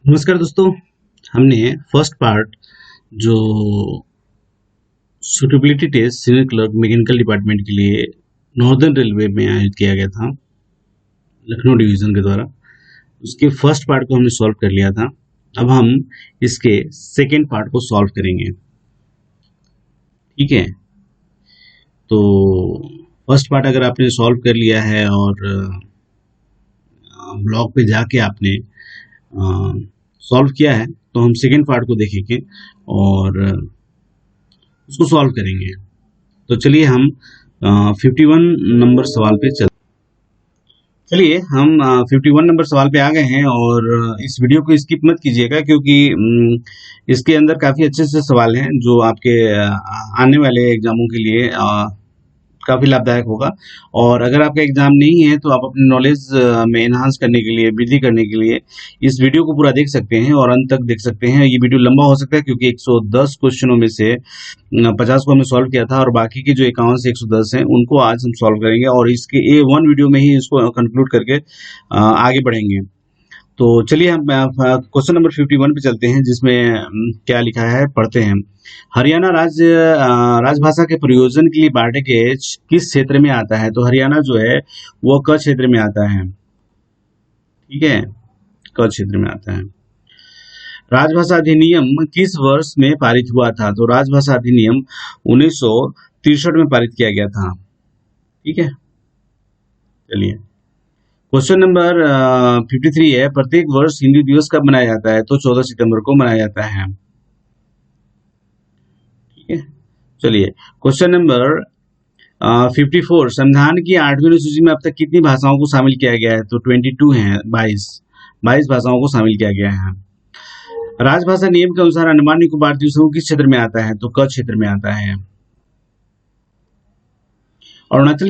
नमस्कार दोस्तों। हमने फर्स्ट पार्ट जो suitability test senior clerk mechanical department के लिए नॉर्दर्न रेलवे में आयोजित किया गया था लखनऊ डिवीजन के द्वारा, उसके फर्स्ट पार्ट को हमने सॉल्व कर लिया था। अब हम इसके सेकेंड पार्ट को सॉल्व करेंगे। ठीक है, तो फर्स्ट पार्ट अगर आपने सॉल्व कर लिया है और ब्लॉग पे जाके आपने सॉल्व किया है तो हम सेकेंड पार्ट को देखेंगे और उसको सॉल्व करेंगे। तो चलिए हम 51 नंबर सवाल पे चलिए हम 51 नंबर सवाल पे आ गए हैं। और इस वीडियो को स्किप मत कीजिएगा क्योंकि इसके अंदर काफ़ी अच्छे से सवाल हैं जो आपके आने वाले एग्जामों के लिए काफ़ी लाभदायक होगा। और अगर आपका एग्जाम नहीं है तो आप अपने नॉलेज में एनहांस करने के लिए, वृद्धि करने के लिए इस वीडियो को पूरा देख सकते हैं और अंत तक देख सकते हैं। ये वीडियो लंबा हो सकता है क्योंकि 110 क्वेश्चनों में से 50 को हमने सॉल्व किया था और बाकी के जो 51 से 110 हैं उनको आज हम सॉल्व करेंगे और इसके A1 वीडियो में ही इसको कंक्लूड करके आगे बढ़ेंगे। तो चलिए हम क्वेश्चन नंबर 51 पे चलते हैं, जिसमें क्या लिखा है पढ़ते हैं। हरियाणा राजभाषा के प्रयोजन के लिए बार्डेकेज किस क्षेत्र में आता है? तो हरियाणा जो है वो क क्षेत्र में आता है। ठीक है, क क्षेत्र में आता है। राजभाषा अधिनियम किस वर्ष में पारित हुआ था? तो राजभाषा अधिनियम 1963 में पारित किया गया था। ठीक है, चलिए क्वेश्चन नंबर 53 है। प्रत्येक वर्ष हिंदी दिवस कब मनाया जाता है? तो 14 सितंबर को मनाया जाता है। ठीक है, चलिए क्वेश्चन नंबर 54। संविधान की 8वीं अनुसूची में अब तक कितनी भाषाओं को शामिल किया गया है? तो 22 है, 22 भाषाओं को शामिल किया गया है। राजभाषा नियम के अनुसार अंडमान निकोबार द्वीप समूह किस क्षेत्र में आता है? तो क क्षेत्र में आता है। अरुणाचल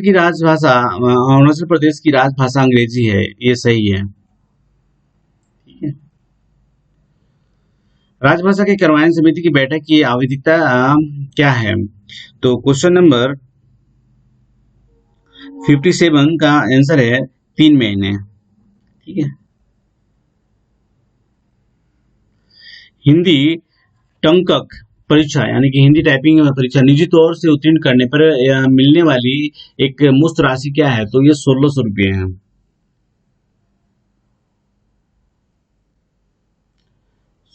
प्रदेश की राजभाषा अंग्रेजी है, ये सही है। ठीक है, राजभाषा के कार्यान्वयन समिति की बैठक की आवधिकता क्या है? तो क्वेश्चन नंबर 57 का आंसर है 3 महीने। ठीक है, हिंदी टंकक परीक्षा यानी कि हिंदी टाइपिंग परीक्षा निजी तौर से उत्तीर्ण करने पर मिलने वाली एक मुफ्त राशि क्या है? तो ये 1600 रुपये है।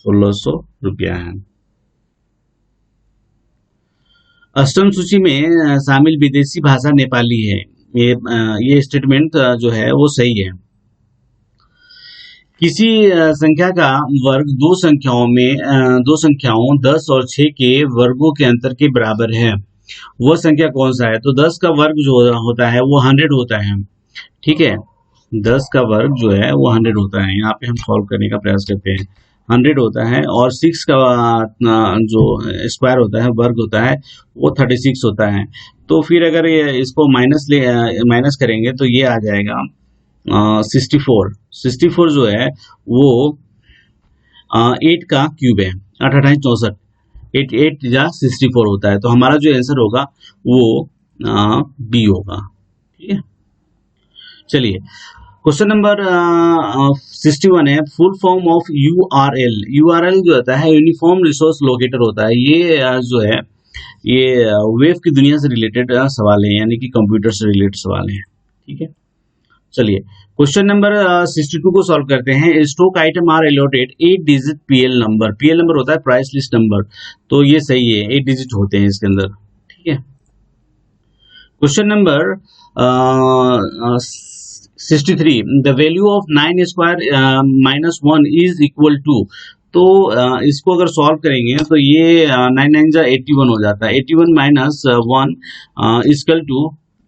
1600 रुपया है। अष्टम सूची में शामिल विदेशी भाषा नेपाली है। ये स्टेटमेंट जो है वो सही है। किसी संख्या का वर्ग दो संख्याओं 10 और 6 के वर्गों के अंतर के बराबर है, वह संख्या कौन सा है? तो 10 का वर्ग जो होता है वो 100 होता है। ठीक है, 10 का वर्ग जो है वो 100 होता है। यहाँ पे हम सॉल्व करने का प्रयास करते हैं। 100 होता है और 6 का जो स्क्वायर होता है, वर्ग होता है, वो 36 होता है। तो फिर अगर इसको माइनस करेंगे तो ये आ जाएगा 64 जो है वो 8 का क्यूब है, 8 8 64, 8 या 64 होता है। तो हमारा जो आंसर होगा वो बी होगा। ठीक है, चलिए क्वेश्चन नंबर 61 है। फुल फॉर्म ऑफ यूआरएल जो होता है यूनिफॉर्म रिसोर्स लोकेटर होता है। ये जो है ये वेव की दुनिया से रिलेटेड सवाल है, यानी कि कंप्यूटर से रिलेटेड सवाल है। ठीक है, चलिए क्वेश्चन नंबर 62 को सॉल्व करते हैं। Stock item are allotted 8 digit PL number होता है प्राइस लिस्ट नंबर, तो ये सही है, 8 डिजिट होते हैं इसके अंदर। ठीक है, question number 63। The value of 9 square minus 1 is equal to. तो इसको अगर सॉल्व करेंगे तो ये 9 9 जा 81 हो जाता है। 81 माइनस 1 इक्वल टू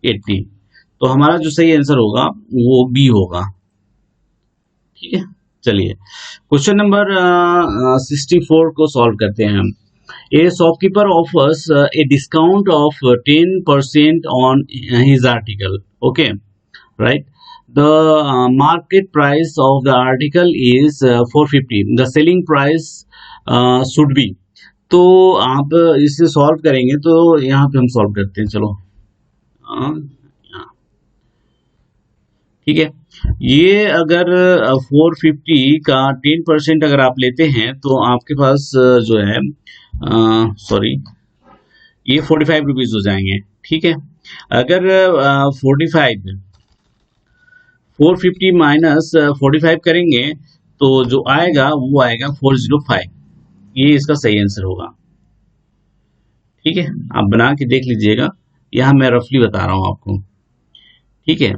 80। तो हमारा जो सही आंसर होगा वो बी होगा। ठीक है, चलिए क्वेश्चन नंबर 64 को सॉल्व करते हैं हम। ए shopkeeper offers a discount of 10% on his article. Okay, right. The market price of the article is 450। The selling price should be. तो आप इसे सॉल्व करेंगे तो यहाँ पे हम सॉल्व करते हैं। चलो ठीक है। ये अगर 450 का 10% अगर आप लेते हैं तो आपके पास जो है सॉरी ये 45 रुपीज हो जाएंगे। ठीक है। अगर 450 माइनस 45 करेंगे तो जो आएगा वो आएगा 405। ये इसका सही आंसर होगा। ठीक है, आप बना के देख लीजिएगा, यहां मैं रफली बता रहा हूं आपको। ठीक है।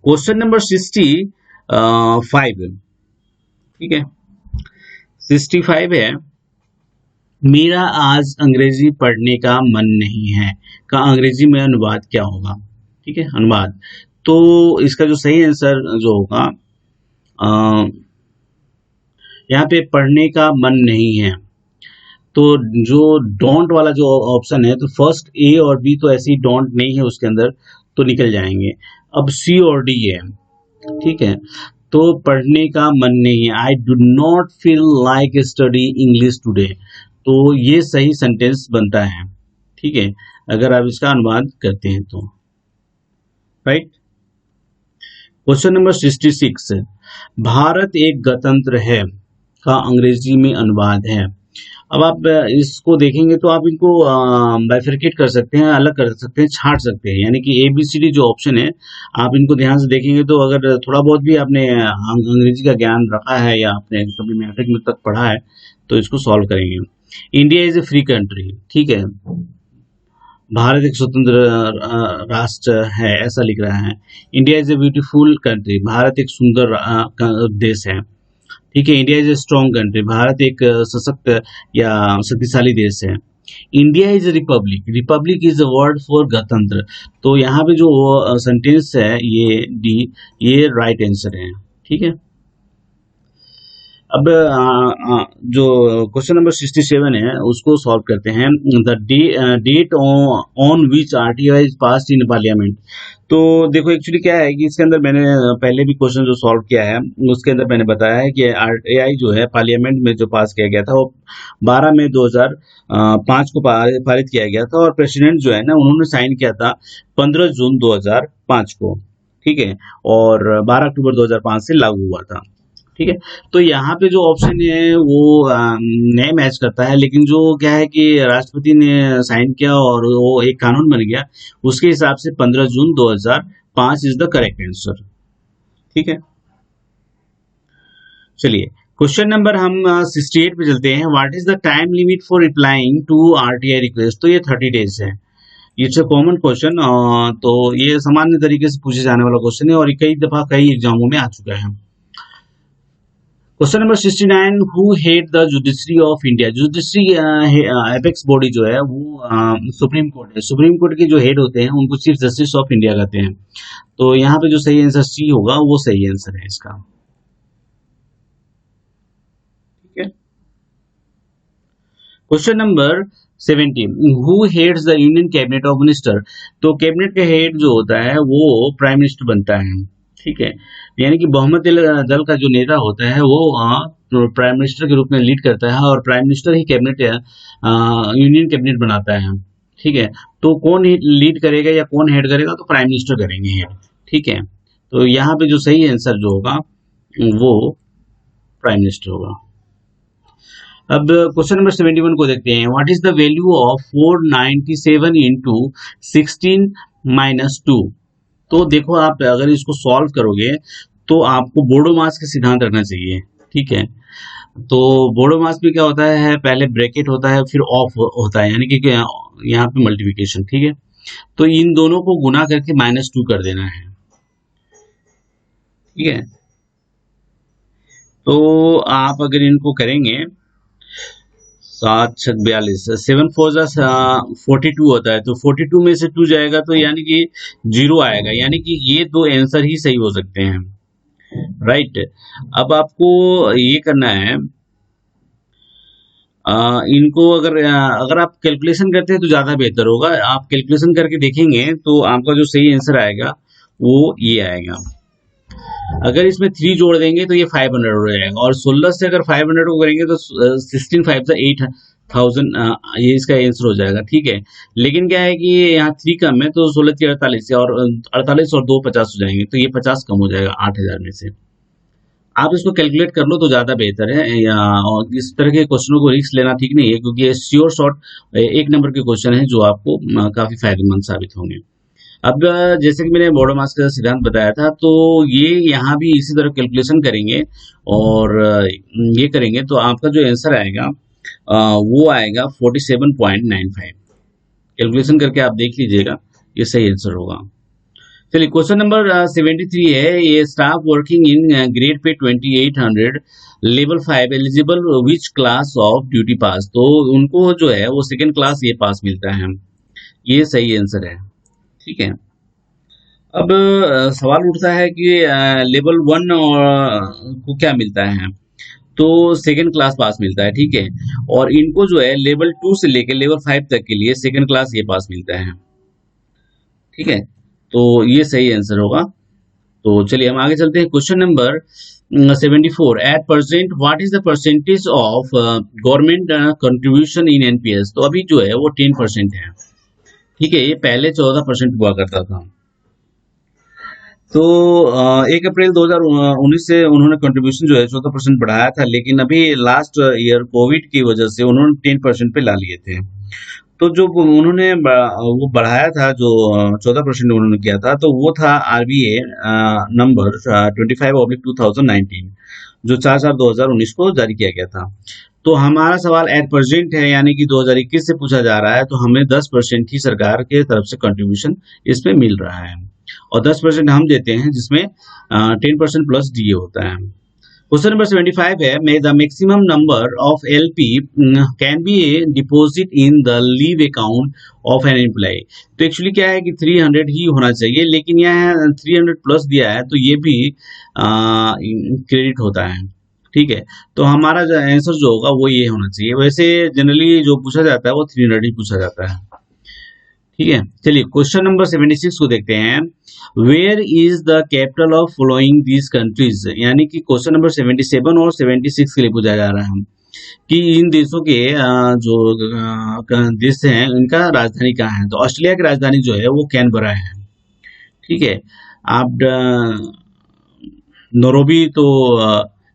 Question number 65। ठीक है, 65 है, मेरा आज अंग्रेजी पढ़ने का मन नहीं है का अंग्रेजी में अनुवाद क्या होगा। ठीक है, अनुवाद। तो इसका जो सही आंसर जो होगा यहाँ पे पढ़ने का मन नहीं है, तो जो डोंट वाला जो ऑप्शन है, तो फर्स्ट ए और बी तो ऐसे ही डोंट नहीं है उसके अंदर, तो निकल जाएंगे। अब सी और डी है। ठीक है, तो पढ़ने का मन नहीं है, I do not feel like study English today, तो ये सही सेंटेंस बनता है। ठीक है, अगर आप इसका अनुवाद करते हैं तो। राइट। क्वेश्चन नंबर 66, भारत एक गणतंत्र है का अंग्रेजी में अनुवाद है। अब आप इसको देखेंगे तो आप इनको बाइफरकेट कर सकते हैं, अलग कर सकते हैं, छांट सकते हैं, यानी कि ABCD जो ऑप्शन है आप इनको ध्यान से देखेंगे तो अगर थोड़ा बहुत भी आपने अंग्रेजी का ज्ञान रखा है या आपने कभी मैट्रिक में तक पढ़ा है तो इसको सॉल्व करेंगे। India is a free country. ठीक है, भारत एक स्वतंत्र राष्ट्र है ऐसा लिख रहा है। India is a beautiful country, Bharat एक सुंदर देश है। ठीक है, India is a strong country, Bharat एक सशक्त या शक्तिशाली देश है। India is a Republic, Republic is a word for गणतंत्र, तो यहाँ पे जो सेंटेंस है ये डी, ये राइट आंसर है। ठीक है। अब जो क्वेश्चन नंबर 67 है उसको सॉल्व करते हैं। The date on which RTI is passed in parliament. तो देखो एक्चुअली क्या है कि इसके अंदर मैंने पहले भी क्वेश्चन जो सॉल्व किया है उसके अंदर मैंने बताया है कि RTI जो है पार्लियामेंट में जो पास किया गया था वो 12 मई 2005 को पारित किया गया था, और प्रेसिडेंट जो है ना उन्होंने साइन किया था 15 जून 2005 को। ठीक है, और 12 अक्टूबर 2005 से लागू हुआ था। ठीक है, तो यहाँ पे जो ऑप्शन है वो नए मैच करता है, लेकिन जो क्या है कि राष्ट्रपति ने साइन किया और वो एक कानून बन गया, उसके हिसाब से 15 जून 2005 इज द करेक्ट आंसर। ठीक है, चलिए क्वेश्चन नंबर हम 68 पे चलते हैं। What is the time limit for replying to RTI request. तो ये 30 डेज है। इट्स अ कॉमन क्वेश्चन, तो ये सामान्य तरीके से पूछे जाने वाला क्वेश्चन है और कई दफा कई एग्जामों में आ चुका है। Question number 69, who head the judiciary of India. Judiciary apex body जो है वो सुप्रीम कोर्ट है। सुप्रीम कोर्ट के जो हेड होते हैं उनको चीफ जस्टिस ऑफ इंडिया कहते हैं। तो यहाँ पे जो सही आंसर सी होगा वो सही आंसर है इसका। ठीक है। Question number 70, who heads the union cabinet of minister. तो कैबिनेट का हेड जो होता है वो प्राइम मिनिस्टर बनता है। ठीक है, यानी कि बहुमत दल का जो नेता होता है वो प्राइम मिनिस्टर के रूप में लीड करता है और प्राइम मिनिस्टर ही कैबिनेट यूनियन कैबिनेट बनाता है। ठीक है, तो कौन लीड करेगा या कौन हेड करेगा, तो प्राइम मिनिस्टर करेंगे हेड। ठीक है, तो यहाँ पे जो सही आंसर जो होगा वो प्राइम मिनिस्टर होगा। अब क्वेश्चन नंबर 71 को देखते हैं। What is the value of 497 into 16 minus 2। तो देखो आप अगर इसको सॉल्व करोगे तो आपको बोडो मास का सिद्धांत रखना चाहिए। ठीक है, तो बोडो मास में क्या होता है, पहले ब्रैकेट होता है फिर ऑफ होता है, यानी कि यहाँ पे मल्टीप्लिकेशन। ठीक है, तो इन दोनों को गुना करके -2 कर देना है। ठीक है, तो आप अगर इनको करेंगे 7 6 42, 7 4 42 होता है, तो 42 में से 2 जाएगा तो यानी कि 0 आएगा, यानी कि ये दो आंसर ही सही हो सकते हैं। राइट। अब आपको ये करना है, इनको अगर आप कैलकुलेशन करते हैं तो ज्यादा बेहतर होगा। आप कैलकुलेशन करके देखेंगे तो आपका जो सही आंसर आएगा वो ये आएगा। अगर इसमें 3 जोड़ देंगे तो ये 500 हो जाएगा, और 16 से अगर 500 को करेंगे तो 16 5 8 1000, ये इसका आंसर हो जाएगा, ठीक है। लेकिन क्या है कि यहाँ 3 कम है, तो 16 3 48 और 48 और 2 50 हो जाएंगे, तो ये 50 कम हो जाएगा 8000 में से। आप इसको कैलकुलेट कर लो तो ज्यादा बेहतर है, या और इस तरह के क्वेश्चनों को रिस्क लेना ठीक नहीं है, क्योंकि ये श्योर शॉर्ट एक नंबर के क्वेश्चन है जो आपको काफी फायदेमंद साबित होंगे। अब जैसे कि मैंने बॉडो मास का सिद्धांत बताया था, तो ये यहाँ भी इसी तरह कैलकुलेशन करेंगे और ये करेंगे तो आपका जो आंसर आएगा वो आएगा 47.95। कैलकुलेशन करके आप देख लीजिएगा, ये सही आंसर होगा। चलिए क्वेश्चन नंबर 73 है, ये staff working in grade pay 2800 level 5 eligible which class of duty पास, तो उनको जो है वो सेकेंड क्लास ये पास मिलता है, ये सही आंसर है, ठीक है। अब सवाल उठता है कि लेवल 1 को क्या मिलता है, तो सेकेंड क्लास पास मिलता है, ठीक है। और इनको जो है लेवल 2 से लेकर लेवल 5 तक के लिए सेकेंड क्लास ये पास मिलता है, ठीक है। तो ये सही आंसर होगा। तो चलिए हम आगे चलते हैं। Question number 74, eight percent what is the percentage of government contribution in NPS, तो अभी जो है वो 10% है, ठीक है। ये पहले 14% हुआ करता था। तो 1 अप्रैल 2019 से उन्होंने कंट्रीब्यूशन जो है 14% बढ़ाया था, लेकिन अभी लास्ट ईयर कोविड की वजह से उन्होंने 10% पे ला लिए थे। तो जो उन्होंने वो बढ़ाया था, जो 14% उन्होंने किया था, तो वो था आरबीए नंबर 25/2019, जो 4/4/2019 को जारी किया गया था। तो हमारा सवाल एट प्रेजेंट है, यानी कि 2021 से पूछा जा रहा है, तो हमें 10% ही सरकार के तरफ से कंट्रीब्यूशन इसमें मिल रहा है, और 10% हम देते हैं, जिसमें 10% प्लस डीए होता है। क्वेश्चन नंबर 75 है, may the maximum number of LP can be deposit in the leave account of an employ, तो एक्चुअली क्या है कि 300 ही होना चाहिए, लेकिन यहाँ 300 प्लस दिया है, तो ये भी क्रेडिट होता है, ठीक है। तो हमारा जो आंसर जो होगा वो ये होना चाहिए। वैसे जनरली जो पूछा जाता है वो 300 ही पूछा जाता है, ठीक है। चलिए क्वेश्चन नंबर 76 को देखते हैं। Where is the capital of following these countries, यानी कि क्वेश्चन नंबर 77 और 76 के लिए पूछा जा रहा है कि इन देशों के जो देश हैं इनका राजधानी कहाँ है। तो ऑस्ट्रेलिया की राजधानी जो है वो कैनबरा है, ठीक है। आप नैरोबी तो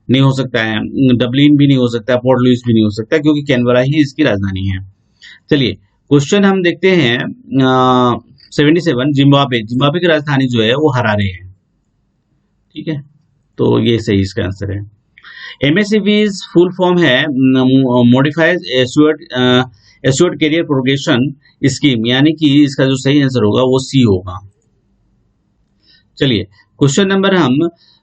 नहीं हो सकता है, डबलिन भी नहीं हो सकता, पोर्ट लुइस भी नहीं हो सकता, क्योंकि कैनबरा ही इसकी राजधानी है। चलिए क्वेश्चन हम देखते हैं 77, जिम्बाब्वे की राजधानी जो है वो हरारे है, ठीक है। तो ये सही इसका आंसर है। एमएससीबी फुल फॉर्म है modified assured career progression scheme, यानी कि इसका जो सही आंसर होगा वो सी होगा। चलिए क्वेश्चन नंबर हम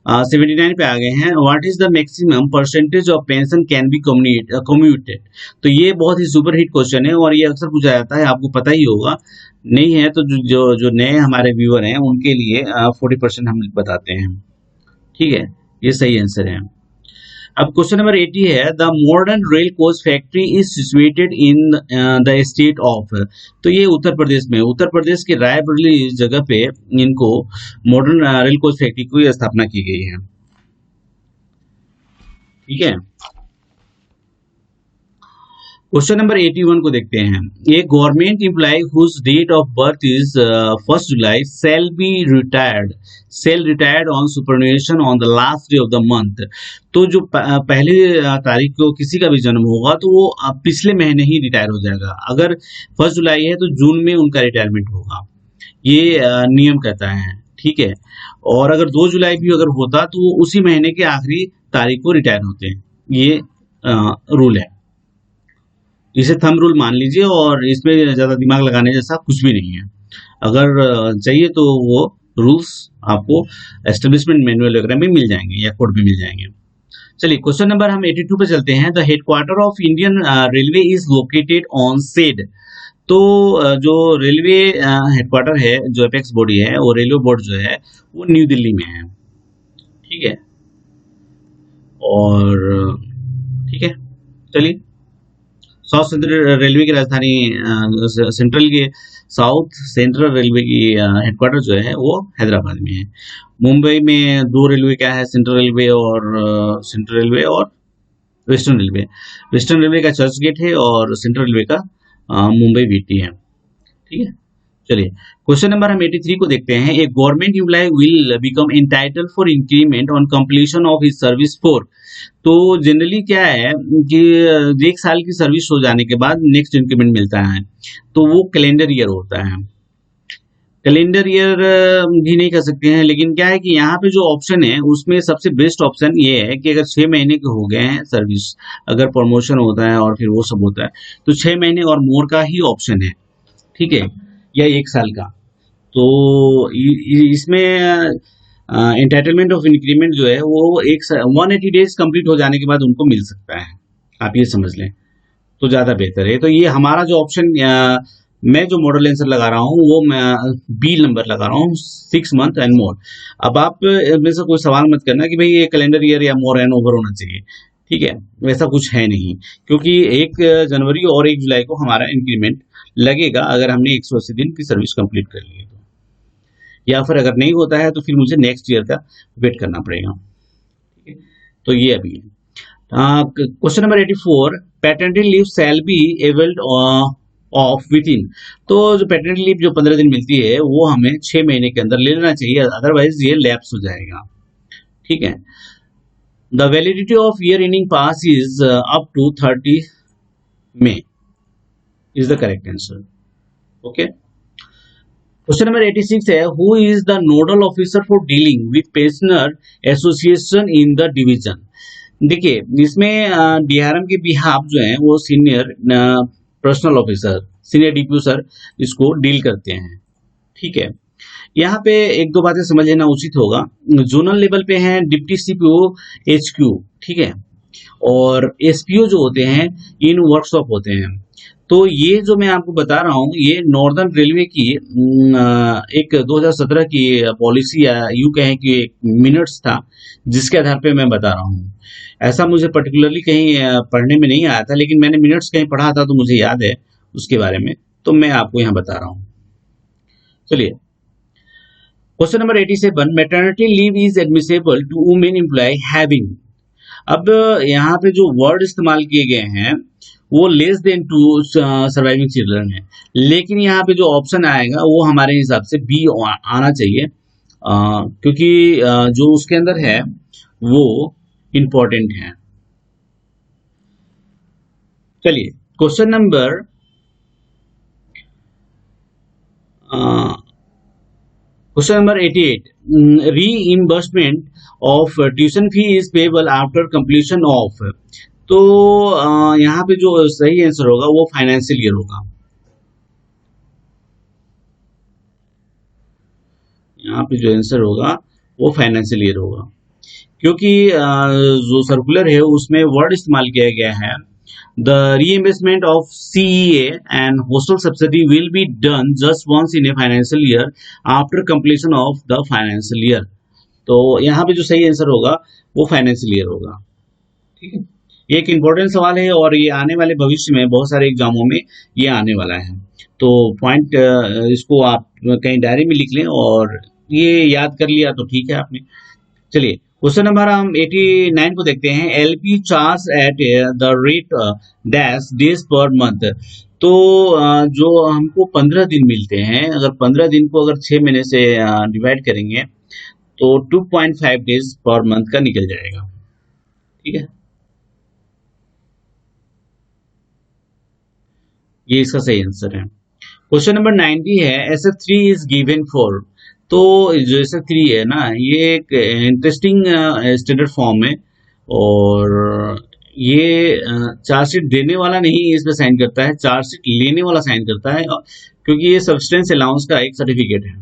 79 पे आ गए हैं। What is the maximum percentage of pension can be commuted, तो ये बहुत ही सुपर हिट क्वेश्चन है और ये अक्सर पूछा जाता है, आपको पता ही होगा। नहीं है तो जो नए हमारे व्यूअर हैं उनके लिए 40% हम बताते हैं, ठीक है। ये सही आंसर है। अब क्वेश्चन नंबर 80 है, the modern rail coach factory is situated in the state of, तो ये उत्तर प्रदेश में, उत्तर प्रदेश के रायबरेली जगह पे इनको मॉडर्न रेल कोच फैक्ट्री की स्थापना की गई है, ठीक है। क्वेश्चन नंबर 81 को देखते हैं। एक government employee whose date of birth is 1 July shall be retired on superannuation on the last day of the month, तो जो पहली तारीख को किसी का भी जन्म होगा तो वो पिछले महीने ही रिटायर हो जाएगा। अगर 1 जुलाई है तो जून में उनका रिटायरमेंट होगा, ये नियम कहता है, ठीक है। और अगर 2 जुलाई भी अगर होता तो वो उसी महीने के आखिरी तारीख को रिटायर होते हैं, ये रूल है। इसे थंब रूल मान लीजिए, और इसमें ज्यादा दिमाग लगाने जैसा कुछ भी नहीं है। अगर चाहिए तो वो रूल्स आपको एस्टेब्लिशमेंट मैनुअल वगैरह में मिल जाएंगे या कोड में मिल जाएंगे। चलिए क्वेश्चन नंबर हम 82 पे चलते हैं। The headquarter of Indian railway is located on said, तो जो रेलवे हेडक्वार्टर है, जो एपेक्स बॉडी है, वो रेलवे बोर्ड जो है वो न्यू दिल्ली में है, ठीक है। और ठीक है, चलिए साउथ सेंट्रल रेलवे की राजधानी साउथ सेंट्रल रेलवे की हेडक्वार्टर जो है वो हैदराबाद में है। मुंबई में 2 रेलवे क्या है, सेंट्रल रेलवे और वेस्टर्न रेलवे, वेस्टर्न रेलवे का चर्च गेट है और सेंट्रल रेलवे का मुंबई वीटी है। ठीक है, चलिए क्वेश्चन नंबर हम 83 को देखते हैं। A government employee will become entitled for increment on completion of his service for. तो जनरली क्या है कि 1 साल की सर्विस हो जाने के बाद नेक्स्ट इंक्रीमेंट मिलता है, तो वो कैलेंडर ईयर होता है। कैलेंडर ईयर भी नहीं कर सकते हैं, लेकिन क्या है कि यहाँ पे जो ऑप्शन है उसमें सबसे बेस्ट ऑप्शन ये है कि अगर 6 महीने के हो गए हैं सर्विस, अगर प्रमोशन होता है और फिर वो सब होता है, तो 6 महीने और मोर का ही ऑप्शन है। ठीक है, या 1 साल का। तो इसमें एंटाइटलमेंट ऑफ इंक्रीमेंट जो है वो 180 डेज कंप्लीट हो जाने के बाद उनको मिल सकता है, आप ये समझ लें तो ज्यादा बेहतर है। तो ये हमारा जो ऑप्शन, मैं जो मॉडल आंसर लगा रहा हूँ वो मैं बी नंबर लगा रहा हूँ, 6 मंथ एंड मोर। अब आप में से कोई सवाल मत करना कि भाई ये कैलेंडर ईयर या मोर एंड ओवर होना चाहिए। ठीक है, वैसा कुछ है नहीं, क्योंकि 1 जनवरी और 1 जुलाई को हमारा इंक्रीमेंट लगेगा अगर हमने 180 दिन की सर्विस कंप्लीट कर ली है तो, या फिर अगर नहीं होता है तो फिर मुझे नेक्स्ट ईयर का वेट करना पड़ेगा। ठीक है, तो ये अभी question number 84, paternity leave shall be abled of with in. तो जो पैटर्निटी लीव जो 15 दिन मिलती है वो हमें 6 महीने के अंदर ले लेना चाहिए, अदरवाइज ये लैप्स हो जाएगा। ठीक है, the validity of year ending pass is up to 30 May is the correct answer. Okay. Question number 86 है, who is the nodal officer for dealing with pensioner association in the division? देखिए इसमें DRM के behalf जो है वो senior personal officer, senior DPO sir इसको deal करते हैं। ठीक है, यहाँ पे एक दो बातें समझ लेना उचित होगा। जोनल लेवल पे हैं डिप्टी सीपीओ एचक्यू, ठीक है, और एसपीओ जो होते हैं इन वर्कशॉप होते हैं। तो ये जो मैं आपको बता रहा हूँ ये नॉर्दर्न रेलवे की एक 2017 की पॉलिसी या यूं कहें कि एक मिनट्स था जिसके आधार पे मैं बता रहा हूँ। ऐसा मुझे पर्टिकुलरली कहीं पढ़ने में नहीं आया था, लेकिन मैंने मिनट्स कहीं पढ़ा था तो मुझे याद है उसके बारे में, तो मैं आपको यहाँ बता रहा हूँ। चलिए question number 87, maternity leave is admissible to women employ having. अब यहाँ पे जो वर्ड इस्तेमाल किए गए हैं वो लेस देन 2 सर्वाइविंग चिल्ड्रन है, लेकिन यहाँ पे जो ऑप्शन आएगा वो हमारे हिसाब से बी आना चाहिए, क्योंकि जो उसके अंदर है वो इंपॉर्टेंट है। चलिए question number question number 88, reimbursement of tuition fee is payable after completion of. तो यहाँ पे जो सही आंसर होगा वो फाइनेंशियल ईयर होगा। यहाँ पे जो आंसर होगा वो फाइनेंशियल ईयर होगा, क्योंकि जो सर्कुलर है उसमें वर्ड इस्तेमाल किया गया है, the reimbursement of CEA and hostel subsidy will be done just once in a financial year after completion of the financial year. तो यहाँ पे जो सही आंसर होगा वो फाइनेंशियल ईयर होगा। ठीक है, ये एक इम्पोर्टेंट सवाल है और ये आने वाले भविष्य में बहुत सारे एग्जामों में ये आने वाला है, तो पॉइंट इसको आप कहीं डायरी में लिख लें और ये याद कर लिया तो ठीक है आपने। चलिए क्वेश्चन नंबर हम 89 को देखते हैं, LP charge at the rate dash days per month. तो जो हमको 15 दिन मिलते हैं, अगर 15 दिन को अगर 6 महीने से डिवाइड करेंगे तो 2.5 डेज पर मंथ का निकल जाएगा। ठीक है, ये इसका सही आंसर है। क्वेश्चन नंबर 90 है, SF3 इज गिवन फॉर। तो जो SF3 है ना ये एक इंटरेस्टिंग स्टैंडर्ड फॉर्म है और ये चार्जशीट देने वाला नहीं इस पे साइन करता है, चार्जशीट लेने वाला साइन करता है, क्योंकि ये सब्सटेंस अलाउंस का एक सर्टिफिकेट है।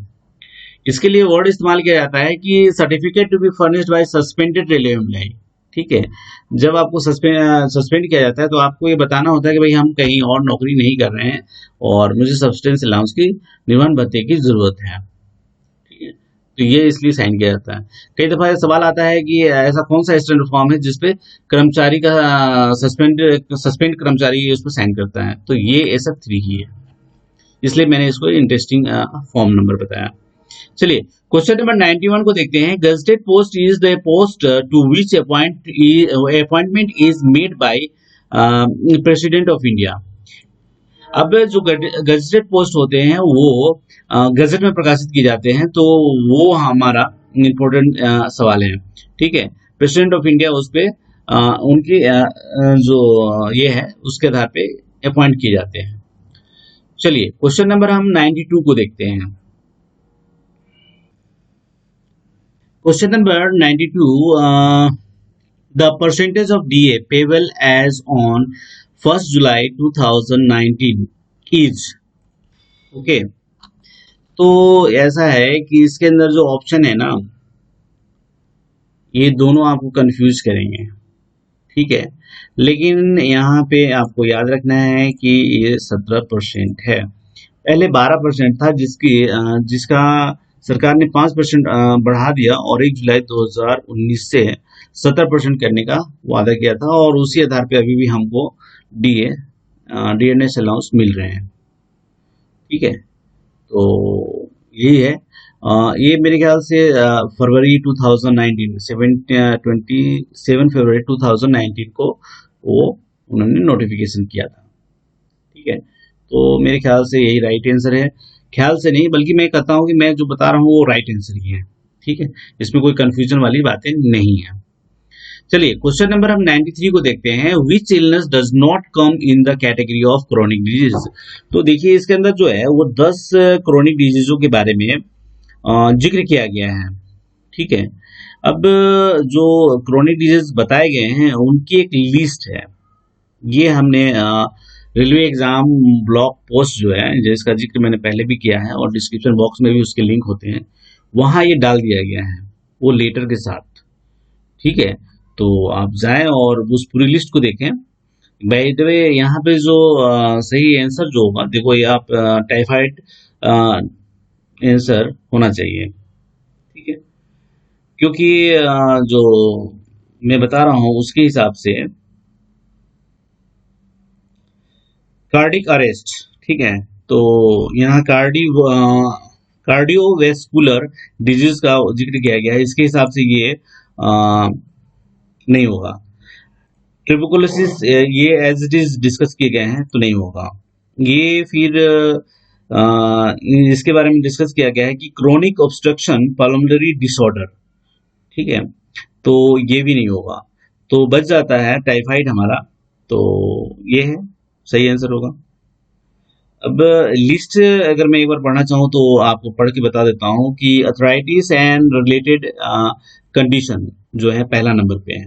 इसके लिए वर्ड इस्तेमाल किया जाता है कि certificate to be furnished by suspended railway employ. ठीक है, जब आपको सस्पेंड किया जाता है तो आपको ये बताना होता है कि भाई हम कहीं और नौकरी नहीं कर रहे हैं और मुझे सब्सटेंस अलाउंस की निर्वहन भत्ते की जरूरत है। ठीक है, तो ये इसलिए साइन किया जाता है। कई दफा सवाल आता है कि ऐसा कौन सा स्टैंडर्ड फॉर्म है जिसपे कर्मचारी का सस्पेंड कर्मचारी उस पर साइन करता है, तो ये SF3 ही है, इसलिए मैंने इसको इंटरेस्टिंग फॉर्म नंबर बताया। चलिए क्वेश्चन नंबर 91 को देखते हैं। Gazetted post is the post to which appointment is made by president of India. अब जो गजेटेड पोस्ट होते हैं वो गजट में प्रकाशित किए जाते हैं, तो वो हमारा इम्पोर्टेंट सवाल है। ठीक है, प्रेसिडेंट ऑफ इंडिया उस पे उनकी जो ये है उसके आधार पे अपॉइंट किए जाते हैं। चलिए क्वेश्चन नंबर हम 92 को देखते हैं। Question number 92, the percentage of DA payable as on 1st July 2019 is okay. तो ऐसा है कि इसके अंदर जो ऑप्शन है ना, ये दोनों आपको कंफ्यूज करेंगे। ठीक है, लेकिन यहाँ पे आपको याद रखना है कि ये 17% है। पहले 12% था, जिसका सरकार ने 5% बढ़ा दिया और 1 जुलाई 2019 से 70% करने का वादा किया था, और उसी आधार पे अभी भी हमको डीएनएस अलाउंस मिल रहे हैं। ठीक है, तो यही है। ये मेरे ख्याल से फरवरी 2019 27 फरवरी 2019 को वो उन्होंने नोटिफिकेशन किया था। ठीक है, तो मेरे ख्याल से यही राइट आंसर है। ख्याल से नहीं, बल्कि मैं कहता हूँ कि मैं जो बता रहा हूँ वो राइट आंसर ही है। ठीक है, इसमें कोई कंफ्यूजन वाली बातें नहीं है। चलिए क्वेश्चन नंबर हम 93 को देखते हैं। Which illness does not come in the category of chronic disease. तो देखिए इसके अंदर जो है वो 10 क्रोनिक डिजीजों के बारे में जिक्र किया गया है। ठीक है, अब जो क्रोनिक डिजीज बताए गए हैं उनकी एक लिस्ट है। ये हमने रेलवे एग्जाम ब्लॉग पोस्ट जो है, जिसका जिक्र मैंने पहले भी किया है और डिस्क्रिप्शन बॉक्स में भी उसके लिंक होते हैं, वहां ये डाल दिया गया है वो लेटर के साथ। ठीक है, तो आप जाएं और उस पूरी लिस्ट को देखें। बाय द वे यहाँ पे जो सही आंसर जो होगा, देखो ये आप टाइफाइड आंसर होना चाहिए। ठीक है, क्योंकि जो मैं बता रहा हूं उसके हिसाब से कार्डिक अरेस्ट। ठीक है, तो यहाँ कार्डियोवेस्कुलर डिजीज का जिक्र किया गया है, इसके हिसाब से ये नहीं होगा। ट्यूबरकुलोसिस ये एज इट इज डिस्कस किए गए हैं तो नहीं होगा। ये फिर इसके बारे में डिस्कस किया गया है कि क्रोनिक ऑब्स्ट्रक्शन पल्मोनरी डिसऑर्डर। ठीक है, तो ये भी नहीं होगा, तो बच जाता है टाइफाइड हमारा, तो ये है सही आंसर होगा। अब लिस्ट अगर मैं एक बार पढ़ना चाहूँ तो आपको पढ़ के बता देता हूँ कि अर्थराइटिस एंड रिलेटेड कंडीशन जो है पहला नंबर पे है।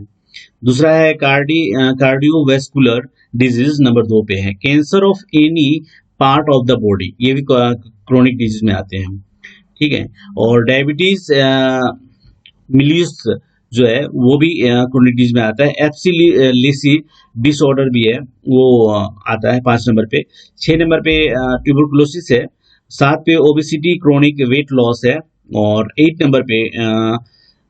दूसरा है कार्डियोवेस्कुलर डिजीज नंबर 2 पे है। Cancer of any part of the body, ये भी क्रोनिक डिजीज में आते हैं। ठीक है, और डायबिटीज मिलियस जो है वो भी क्रोनिक डिजीज में आता है। एप्सिलिसी डिसऑर्डर भी है, वो आता है 5 नंबर पे। 6 नंबर पे ट्यूबरकुलोसिस है। 7 पे ओबेसिटी क्रोनिक वेट लॉस है, और 8 नंबर पे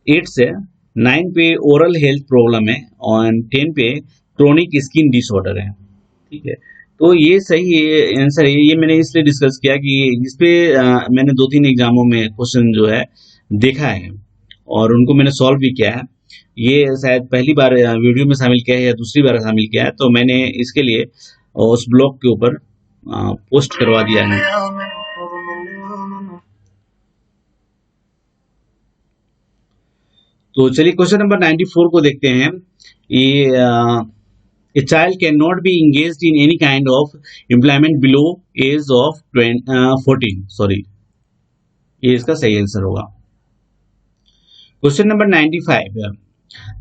एड्स है। 9 पे ओरल हेल्थ प्रॉब्लम है, और 10 पे क्रोनिक स्किन डिसऑर्डर है। ठीक है, तो ये सही आंसर है। ये मैंने इसलिए डिस्कस किया कि इस पे मैंने 2-3 एग्जामों में क्वेश्चन जो है देखा है और उनको मैंने सॉल्व भी किया है। ये शायद पहली बार वीडियो में शामिल किया है या दूसरी बार शामिल किया है, तो मैंने इसके लिए उस ब्लॉग के ऊपर पोस्ट करवा दिया है। तो चलिए क्वेश्चन नंबर 94 को देखते हैं। ये A child cannot be engaged in any kind of employment below age of 14. Sorry, ये इसका सही आंसर होगा। Question number 95,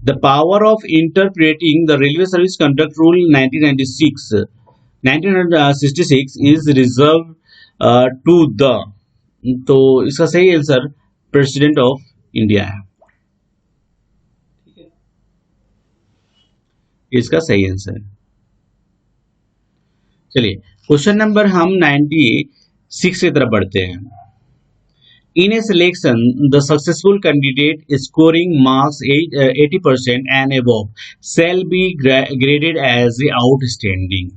the power of interpreting the Railway Service Conduct Rule 1966 is reserved to the, तो इसका सही आंसर प्रेसिडेंट ऑफ इंडिया है। इसका सही आंसर है। चलिए क्वेश्चन नंबर हम 96 की तरफ बढ़ते हैं। In a selection, the successful candidate scoring marks 80% and above shall be graded as outstanding.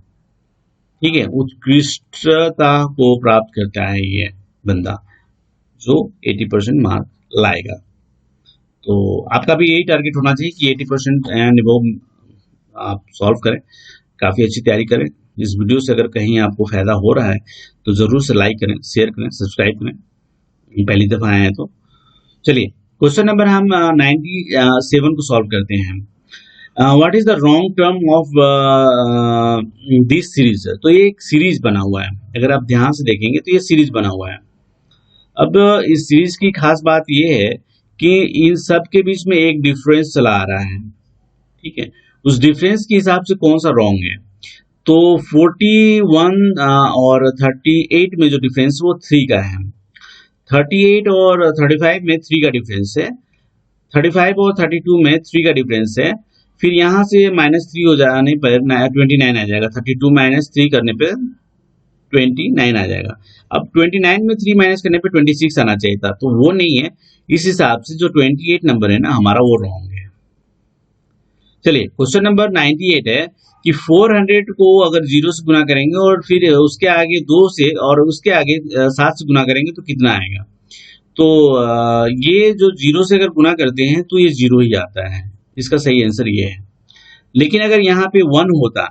ठीक है, उत्कृष्टता को प्राप्त करता है ये बंदा जो 80% मार्क लाएगा। तो आपका भी यही टारगेट होना चाहिए कि 80% एंड वो आप सॉल्व करें, काफ़ी अच्छी तैयारी करें। इस वीडियो से अगर कहीं आपको फायदा हो रहा है तो ज़रूर से लाइक करें, शेयर करें, सब्सक्राइब करें, पहली दफ़ा आए हैं तो। चलिए क्वेश्चन नंबर हम 97 को सॉल्व करते हैं। What is the wrong term of this series. तो ये एक सीरीज बना हुआ है, अगर आप ध्यान से देखेंगे तो ये सीरीज बना हुआ है। अब इस सीरीज की खास बात ये है कि इन सब के बीच में एक डिफरेंस चला आ रहा है, ठीक है। उस डिफरेंस के हिसाब से कौन सा रॉन्ग है। तो 41 और 38 में जो डिफरेंस वो 3 का है। 38 और 35 में 3 का डिफरेंस है। 35 और 32 में 3 का डिफरेंस है। फिर यहाँ से -3 हो जाने पर 29 आ जाएगा। 32 माइनस 3 करने पे 29 आ जाएगा। अब 29 में 3 माइनस करने पे 26 आना चाहिए था, तो वो नहीं है। इस हिसाब से जो 28 नंबर है ना हमारा, वो रॉन्ग है। चलिए क्वेश्चन नंबर 98 है कि 400 को अगर 0 से गुना करेंगे और फिर उसके आगे 2 से और उसके आगे 7 से गुना करेंगे तो कितना आएगा। तो ये जो 0 से अगर गुना करते हैं तो ये 0 ही आता है। इसका सही आंसर ये है। लेकिन अगर यहाँ पे 1 होता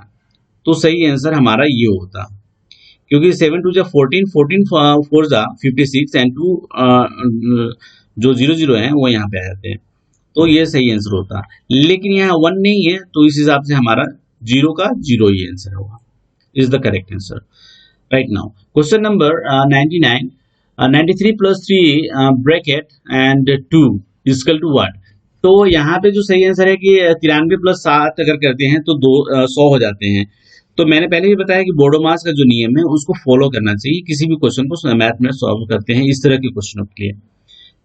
तो सही आंसर हमारा ये होता, क्योंकि 7 2 जा 14, 14 4 जा 56 एंड 2 जो 0 0 है वो यहाँ पे आ जाते हैं, तो ये सही आंसर होता। लेकिन यहाँ 1 नहीं है, तो इस हिसाब से हमारा 0 का 0 ही आंसर होगा। Is the correct answer right now. Question number 99, 93 plus 3 bracket and 2 equal to what. तो यहाँ पे जो सही आंसर है कि 93 प्लस 7 अगर करते हैं तो 100 हो जाते हैं। तो मैंने पहले ही बताया कि बोडोमास का जो नियम है उसको फॉलो करना चाहिए किसी भी क्वेश्चन को मैथ में सॉल्व करते हैं इस तरह के क्वेश्चनों के लिए।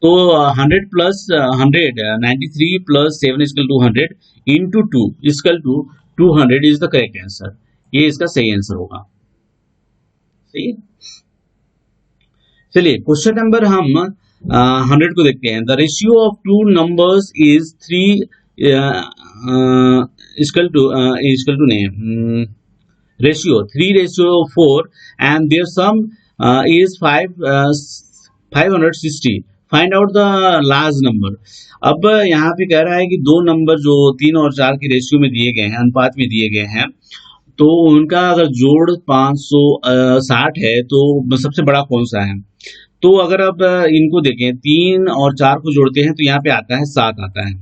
तो 100 plus 100 93 plus 7 equal to 100 into 2 equal to 200 is the correct answer. ये इसका सही आंसर होगा। सही है। चलिए क्वेश्चन नंबर हम 100 को देखते हैं। The ratio of two numbers is 3 equal to नहीं ratio 3:4 and their sum is 560. Find out the large number. अब यहाँ पे कह रहा है कि दो नंबर जो 3 और 4 के रेशियो में दिए गए हैं, अनुपात में दिए गए हैं, तो उनका अगर जोड़ 560 है तो सबसे बड़ा कौन सा है। तो अगर अब इनको देखें 3 और 4 को जोड़ते हैं तो यहाँ पे आता है 7 आता है,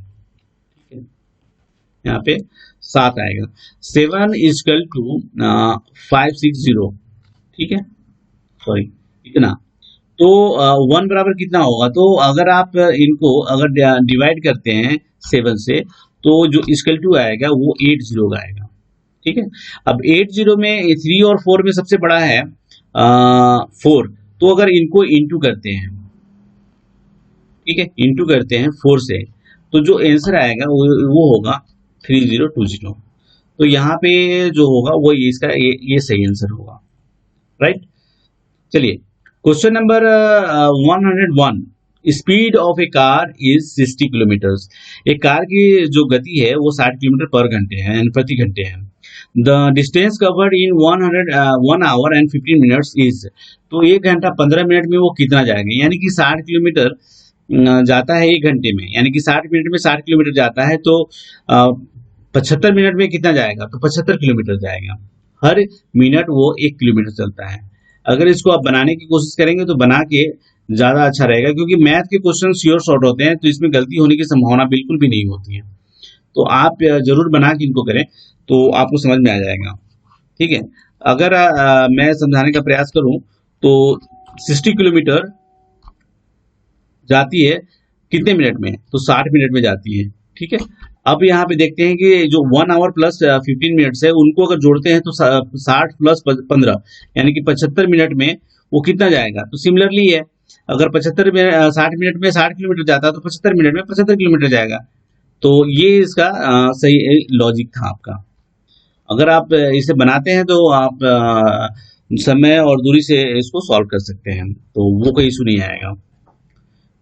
यहाँ पे 7 आएगा। 7 इक्वल टू 560, ठीक है, सॉरी इतना। तो 1 बराबर कितना होगा। तो अगर आप इनको अगर डिवाइड करते हैं 7 से तो जो इक्वल टू आएगा वो 80 का आएगा, ठीक है। अब 80 में 3 और 4 में सबसे बड़ा है 4, तो अगर इनको इंटू करते हैं, ठीक है, इंटू करते हैं 4 से, तो जो आंसर आएगा वो होगा 3020। तो यहाँ पे जो होगा वो इसका ये सही आंसर होगा, राइट। चलिए question number 101, speed of A car is 60 kilometres. एक कार की जो गति है वो 60 किलोमीटर पर घंटे है, प्रति घंटे है। The distance covered in 1 our and 15 minutes is. तो 1 घंटा 15 मिनट में वो कितना जाएगा, यानी कि 60 किलोमीटर जाता है 1 घंटे में, यानी कि 60 मिनट में 60 किलोमीटर जाता है, तो 75 मिनट में कितना जाएगा, तो 75 किलोमीटर जाएगा। हर मिनट वो 1 किलोमीटर चलता है। अगर इसको आप बनाने की कोशिश करेंगे तो बना के ज़्यादा अच्छा रहेगा, क्योंकि मैथ के क्वेश्चन श्योर शॉर्ट होते हैं, तो इसमें गलती होने की संभावना बिल्कुल भी नहीं होती है। तो आप जरूर बना के इनको करें तो आपको समझ में आ जाएगा, ठीक है। अगर मैं समझाने का प्रयास करूं तो 60 किलोमीटर जाती है कितने मिनट में, तो 60 मिनट में जाती है, ठीक है। अब यहाँ पे देखते हैं कि जो 1 आवर प्लस 15 मिनट्स है उनको अगर जोड़ते हैं तो 60 प्लस 15 यानी कि 75 मिनट में वो कितना जाएगा। तो सिमिलरली है, अगर 60 मिनट में 60 किलोमीटर जाता है तो 75 मिनट में 75 किलोमीटर जाएगा। तो ये इसका सही लॉजिक था आपका। अगर आप इसे बनाते हैं तो आप समय और दूरी से इसको सॉल्व कर सकते हैं, तो वो कोई इशू नहीं आएगा,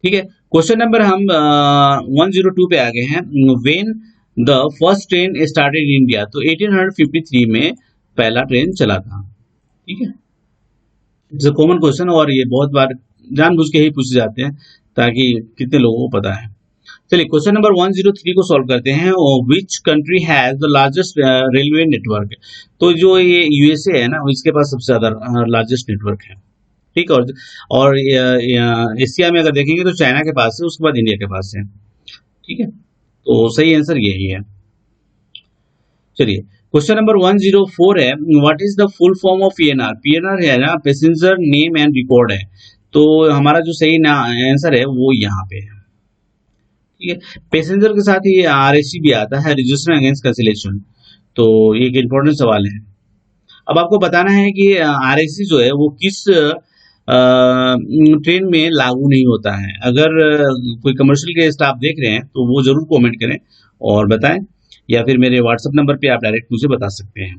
ठीक है। क्वेश्चन नंबर हम 102 पे आ गए हैं। When the first train started in India. तो 1853 में पहला ट्रेन चला था, ठीक है। इट्स अ कॉमन क्वेश्चन और ये बहुत बार जानबूझ के ही पूछे जाते हैं ताकि कितने लोगों को पता है। चलिए क्वेश्चन नंबर 103 को सॉल्व करते हैं। Which country has the largest railway network. तो जो ये यूएसए है ना, इसके पास सबसे ज्यादा लार्जेस्ट नेटवर्क है। ठीक है, और एशिया में अगर देखेंगे तो चाइना के पास है, उसके बाद इंडिया के पास है। ठीक है, तो सही आंसर यही है। चलिए क्वेश्चन नंबर 104 है, what is the full form of PNR. PNR है ना, पैसेंजर नेम एंड रिकॉर्ड है। तो हमारा जो सही आंसर है वो यहाँ पे है। ठीक है, पैसेंजर के साथ ही आरएससी भी आता है, रजिस्टर अगेंस्ट कैंसिलेशन। तो ये एक इंपॉर्टेंट सवाल है। अब आपको बताना है कि आरएससी जो है वो किस ट्रेन में लागू नहीं होता है। अगर कोई कमर्शियल के स्टाफ देख रहे हैं तो वो जरूर कमेंट करें और बताएं, या फिर मेरे व्हाट्सएप नंबर पे आप डायरेक्ट मुझे बता सकते हैं।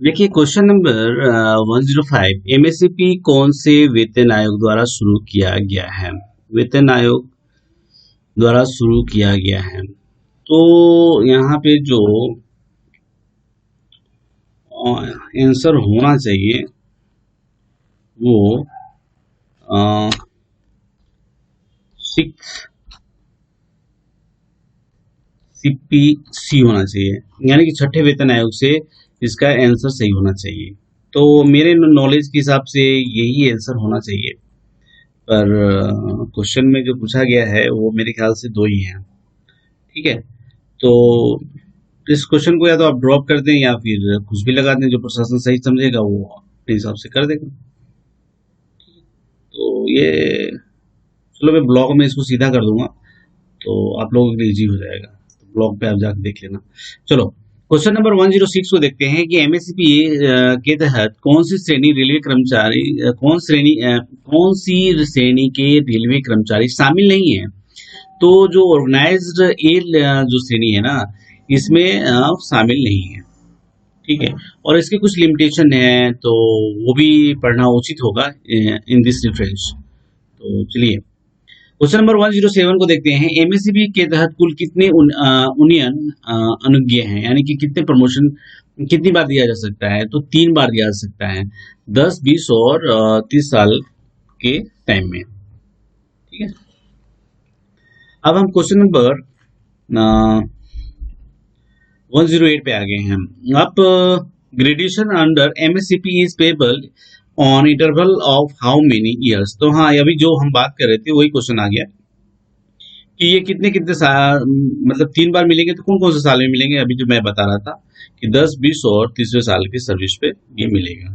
देखिए क्वेश्चन नंबर 105, एमएससीपी कौन से वेतन आयोग द्वारा शुरू किया गया है। वेतन आयोग द्वारा शुरू किया गया है। तो यहाँ पे जो आंसर होना चाहिए वो 6 CPC होना चाहिए, यानी कि छठे वेतन आयोग से इसका आंसर सही होना चाहिए। तो मेरे नॉलेज के हिसाब से यही आंसर होना चाहिए, पर क्वेश्चन में जो पूछा गया है वो मेरे ख्याल से 2 ही हैं। ठीक है, तो इस क्वेश्चन को या तो आप ड्रॉप कर दें या फिर कुछ भी लगा दें, जो प्रशासन सही समझेगा वो अपने हिसाब से कर देगा। तो ये चलो मैं ब्लॉग में इसको सीधा कर दूंगा तो आप लोगों के लिए इजी हो जाएगा, तो ब्लॉग पे आप जाकर देख लेना। चलो क्वेश्चन नंबर 106 को देखते हैं कि एमएससीपी के तहत कौन सी श्रेणी रेलवे कर्मचारी कौन सी श्रेणी के रेलवे कर्मचारी शामिल नहीं है। तो जो ऑर्गेनाइज्ड ए जो श्रेणी है ना, इसमें शामिल नहीं है। ठीक है, और इसके कुछ लिमिटेशन है, तो वो भी पढ़ना उचित होगा इन दिस रेफरेंस। तो चलिए क्वेश्चन नंबर 107 को देखते हैं। एमएससीबी के तहत कुल कितने यूनियन अनुज्ञेय हैं, यानी कि कितने प्रमोशन कितनी बार दिया जा सकता है। तो 3 बार दिया जा सकता है, 10, 20 और 30 साल के टाइम में। ठीक है, अब हम क्वेश्चन नंबर 108 पे आ गए हैं। अब graduation under MSCP is payable on interval of how many years. तो हाँ, अभी जो हम बात कर रहे थे वही क्वेश्चन आ गया कि ये कितने कितने साल, मतलब 3 बार मिलेंगे तो कौन कौन से साल में मिलेंगे। अभी जो मैं बता रहा था कि 10, 20 और 30वें साल की सर्विस पे ये मिलेगा।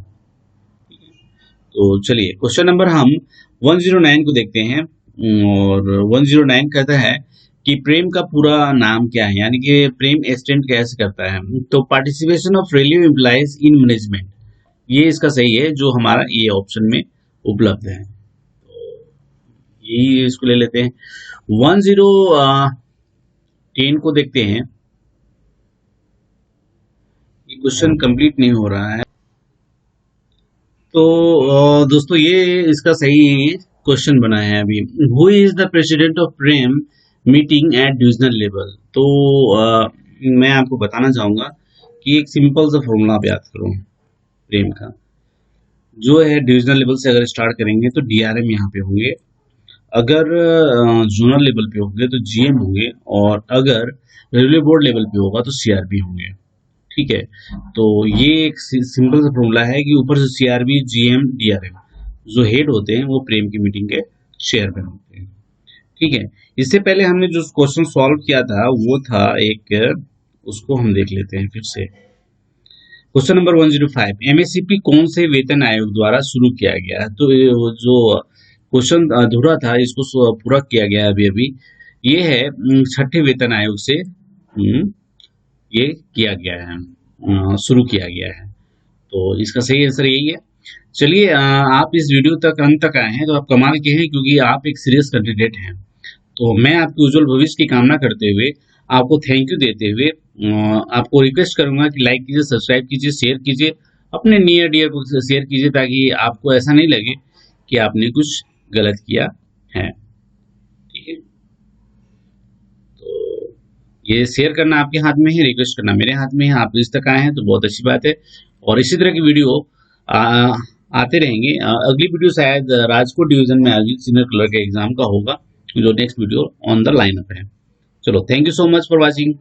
तो चलिए क्वेश्चन नंबर हम 109 को देखते हैं, और 109 कहता है कि प्रेम का पूरा नाम क्या है, यानी कि प्रेम एस्टेंट कैसे करता है। तो participation of railway employees in management, ये इसका सही है जो हमारा ए ऑप्शन में उपलब्ध है। तो यही इसको ले लेते हैं। 1010 को देखते हैं। ये क्वेश्चन कंप्लीट नहीं हो रहा है, तो दोस्तों ये इसका सही क्वेश्चन बना है अभी। Who is the president of Prem meeting at divisional level. तो मैं आपको बताना चाहूंगा कि एक सिंपल सा फॉर्मूला आप याद करो प्रेम का, जो है डिविजनल लेवल से अगर स्टार्ट करेंगे तो डीआरएम यहाँ पे होंगे, अगर जोनल लेवल पे होंगे तो जीएम होंगे, और अगर रेलवे बोर्ड लेवल पे होगा तो सीआरबी होंगे। ठीक है, तो ये एक सिंपल सा फॉर्मूला है कि ऊपर से सीआरबी, जीएम, डीआरएम जो हेड होते हैं वो प्रेम की मीटिंग के चेयरमैन होते हैं। ठीक है, इससे पहले हमने जो क्वेश्चन सॉल्व किया था वो था एक, उसको हम देख लेते हैं फिर से। क्वेश्चन नंबर 105, एमएससीपी कौन से वेतन आयोग द्वारा शुरू किया गया है। तो जो क्वेश्चन अधूरा था इसको पूरा किया गया अभी अभी। ये है छठे वेतन आयोग से ये किया गया है, शुरू किया गया है। तो इसका सही आंसर यही है। चलिए आप इस वीडियो तक अंत तक आए हैं तो आप कमाल के हैं, क्योंकि आप एक सीरियस कैंडिडेट हैं। तो मैं आपके उज्जवल भविष्य की कामना करते हुए आपको थैंक यू देते हुए आपको रिक्वेस्ट करूंगा कि लाइक कीजिए, सब्सक्राइब कीजिए, शेयर कीजिए, अपने नियर डियर को शेयर कीजिए, ताकि आपको ऐसा नहीं लगे कि आपने कुछ गलत किया है। ठीक है, तो ये शेयर करना आपके हाथ में है, रिक्वेस्ट करना मेरे हाथ में है। आप इस तक आए हैं तो बहुत अच्छी बात है, और इसी तरह की वीडियो आते रहेंगे। अगली वीडियो शायद राजकोट डिवीजन में आयोजित सीनियर क्लर्क के एग्जाम का होगा, जो next video on the line up है। चलो, thank you so much for watching.